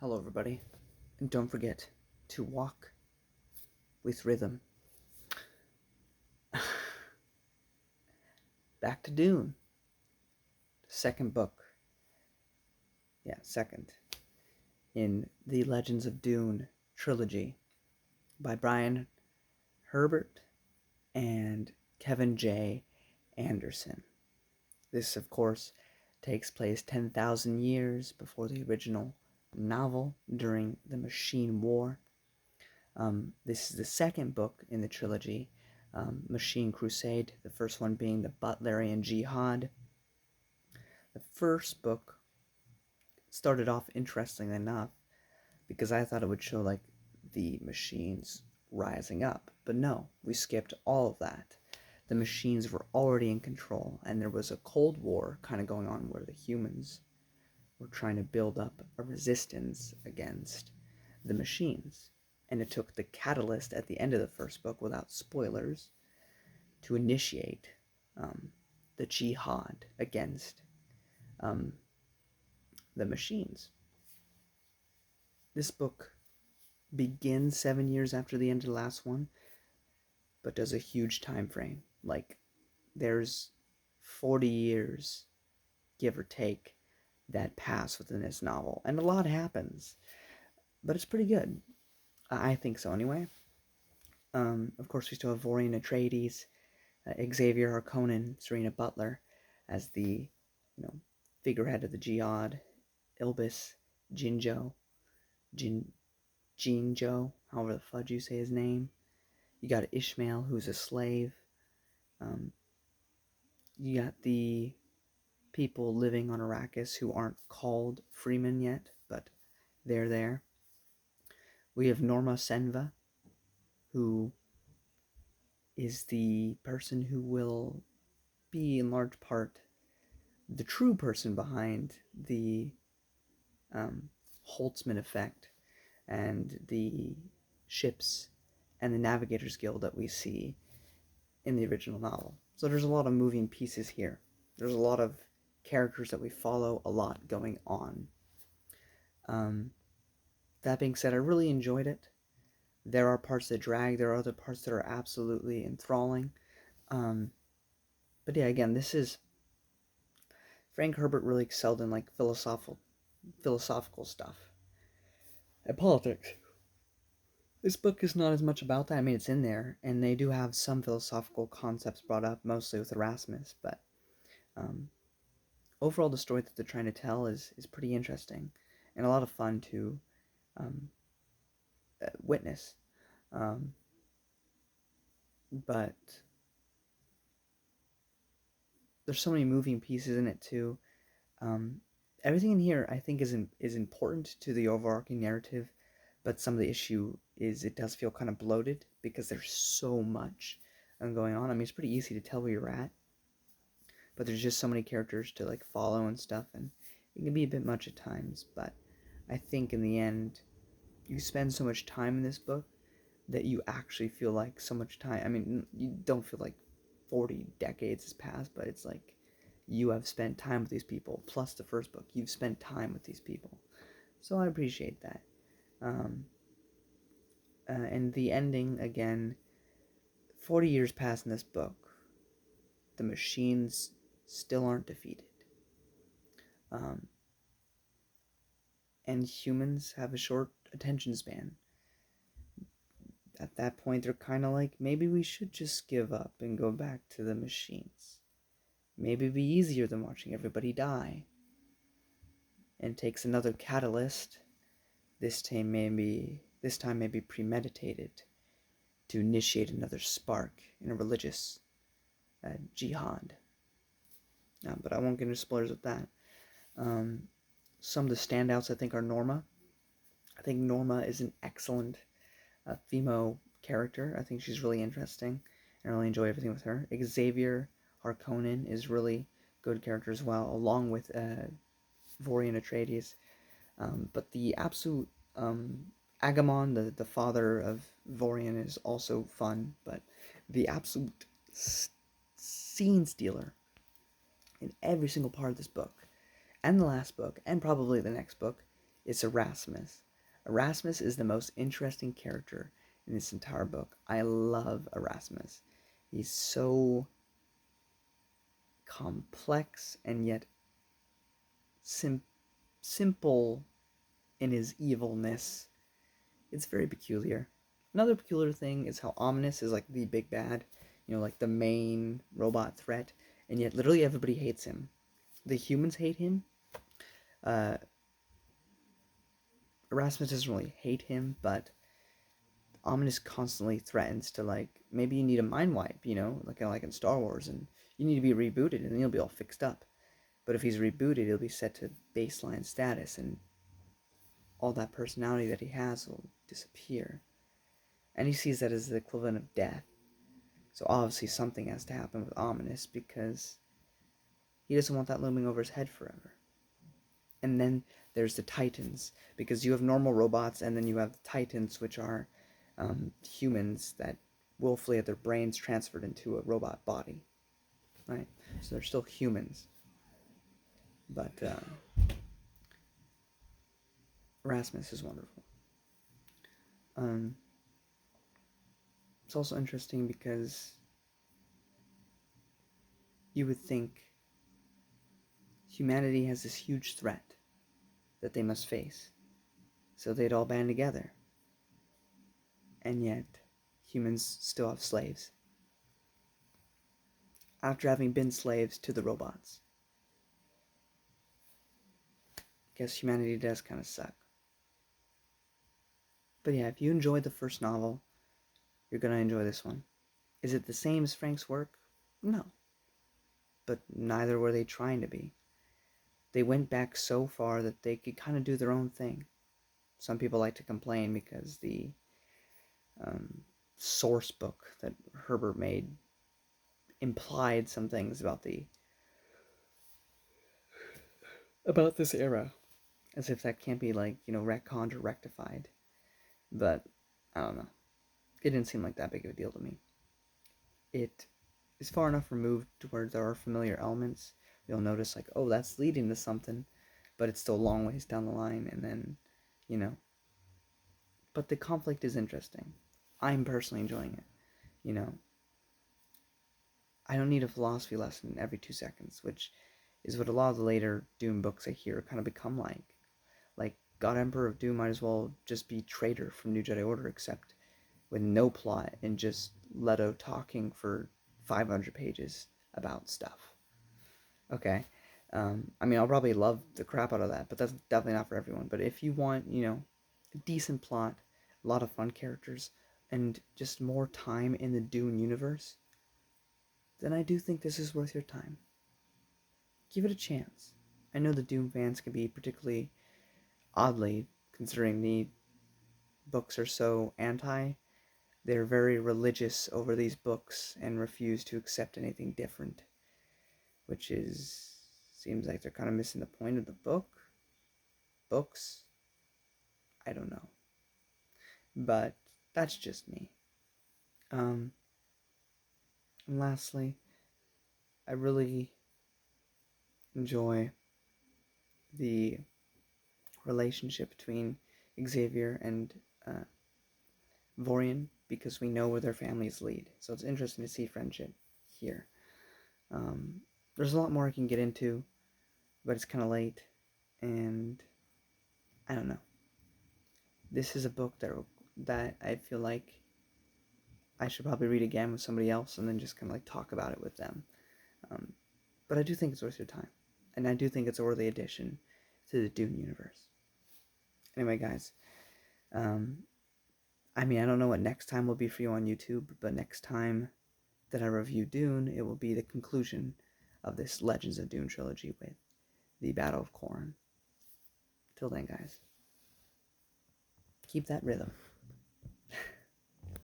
Hello, everybody, and don't forget to walk with rhythm. Back to Dune, the second book. Yeah, second in the Legends of Dune trilogy by Brian Herbert and Kevin J. Anderson. This, of course, takes place 10,000 years before the original novel during the Machine War. This is the second book in the trilogy, Machine Crusade, the first one being the Butlerian Jihad. The first book started off interestingly enough because I thought it would show like the machines rising up, but no, we skipped all of that. The machines were already in control, and there was a Cold War kind of going on where the humans were trying to build up a resistance against the machines. And it took the catalyst at the end of the first book, without spoilers, to initiate the jihad against um, the machines. This book begins 7 years after the end of the last one, but does a huge time frame. Like, there's 40 years, give or take, that pass within this novel, and a lot happens, but it's pretty good. I think so, anyway. Of course, we still have Vorian Atreides, Xavier Harkonnen, Serena Butler as the, figurehead of the Jihad, Ilbis, Jinjo, Jinjo, however the fudge you say his name. You got Ishmael, who's a slave. You got the people living on Arrakis who aren't called freemen yet, but they're there. We have Norma Senva, who is the person who will be, in large part, the true person behind the Holtzman effect and the ships and the Navigators Guild that we see in the original novel. So there's a lot of moving pieces here. There's a lot of characters that we follow, a lot going on. That being said, I really enjoyed it. There are parts that drag, there are other parts that are absolutely enthralling. But yeah, again, this is Frank Herbert really excelled in like philosophical stuff and politics. This book is not as much about that. I mean, it's in there, and they do have some philosophical concepts brought up, mostly with Erasmus, but overall, the story that they're trying to tell is pretty interesting and a lot of fun to witness. But there's so many moving pieces in it too. Everything in here, I think, is important to the overarching narrative, but some of the issue is it does feel kind of bloated because there's so much going on. I mean, it's pretty easy to tell where you're at, but there's just so many characters to like follow and stuff, and it can be a bit much at times. But I think in the end, you spend so much time in this book that you actually feel like so much time. I mean, you don't feel like 40 decades has passed, but it's like you have spent time with these people. Plus the first book, you've spent time with these people. So I appreciate that. And the ending, again, 40 years pass in this book. The machines still aren't defeated. And humans have a short attention span. At that point, they're kind of like, maybe we should just give up and go back to the machines. Maybe it'd be easier than watching everybody die. And takes another catalyst, this time maybe premeditated, to initiate another spark in a religious jihad. But I won't get into spoilers with that. Some of the standouts, I think, are Norma. I think Norma is an excellent female character. I think she's really interesting, and I really enjoy everything with her. Xavier Harkonnen is really good character as well, along with Vorian Atreides. But the absolute Agamon, the father of Vorian, is also fun, but the absolute scene stealer in every single part of this book, and the last book, and probably the next book, It's Erasmus. Erasmus is the most interesting character in this entire book. I love Erasmus. He's so complex and yet simple in his evilness. It's very peculiar. Another peculiar thing is how ominous is like the big bad, like the main robot threat, and yet literally everybody hates him. The humans hate him. Erasmus doesn't really hate him, but Ominous constantly threatens to, like, maybe you need a mind wipe, like in Star Wars, and you need to be rebooted, and then you'll be all fixed up. But if he's rebooted, he'll be set to baseline status, and all that personality that he has will disappear. And he sees that as the equivalent of death. So obviously something has to happen with Ominous, because he doesn't want that looming over his head forever. And then there's the Titans, because you have normal robots, and then you have the Titans, which are humans that willfully have their brains transferred into a robot body, right? So they're still humans. But Erasmus is wonderful. It's also interesting because you would think humanity has this huge threat that they must face, so they'd all band together. And yet, humans still have slaves, after having been slaves to the robots. Guess humanity does kind of suck. But yeah, if you enjoyed the first novel, you're going to enjoy this one. Is it the same as Frank's work? No. But neither were they trying to be. They went back so far that they could kind of do their own thing. Some people like to complain because the source book that Herbert made implied some things about this era, as if that can't be, like, retconned or rectified. But I don't know. It didn't seem like that big of a deal to me. It is far enough removed to where there are familiar elements. You'll notice, like, oh, that's leading to something, but it's still a long ways down the line, and then, But the conflict is interesting. I'm personally enjoying it, I don't need a philosophy lesson every 2 seconds, which is what a lot of the later Dune books I hear kind of become like. Like, God Emperor of Doom might as well just be Traitor from New Jedi Order, except with no plot and just Leto talking for 500 pages about stuff. Okay. I'll probably love the crap out of that, but that's definitely not for everyone. But if you want, a decent plot, a lot of fun characters, and just more time in the Dune universe, then I do think this is worth your time. Give it a chance. I know the Dune fans can be particularly oddly, considering the books are so anti. They're very religious over these books and refuse to accept anything different, which seems like they're kind of missing the point of the books. I don't know, but that's just me. And lastly, I really enjoy the relationship between Xavier and Vorian, because we know where their families lead. So it's interesting to see friendship here. There's a lot more I can get into, but it's kind of late, and I don't know. This is a book that I feel like I should probably read again with somebody else, and then just kind of like talk about it with them. But I do think it's worth your time, and I do think it's a worthy addition to the Dune universe. Anyway, guys, I don't know what next time will be for you on YouTube, but next time that I review Dune, it will be the conclusion of this Legends of Dune trilogy with the Battle of Corran. Till then, guys, keep that rhythm.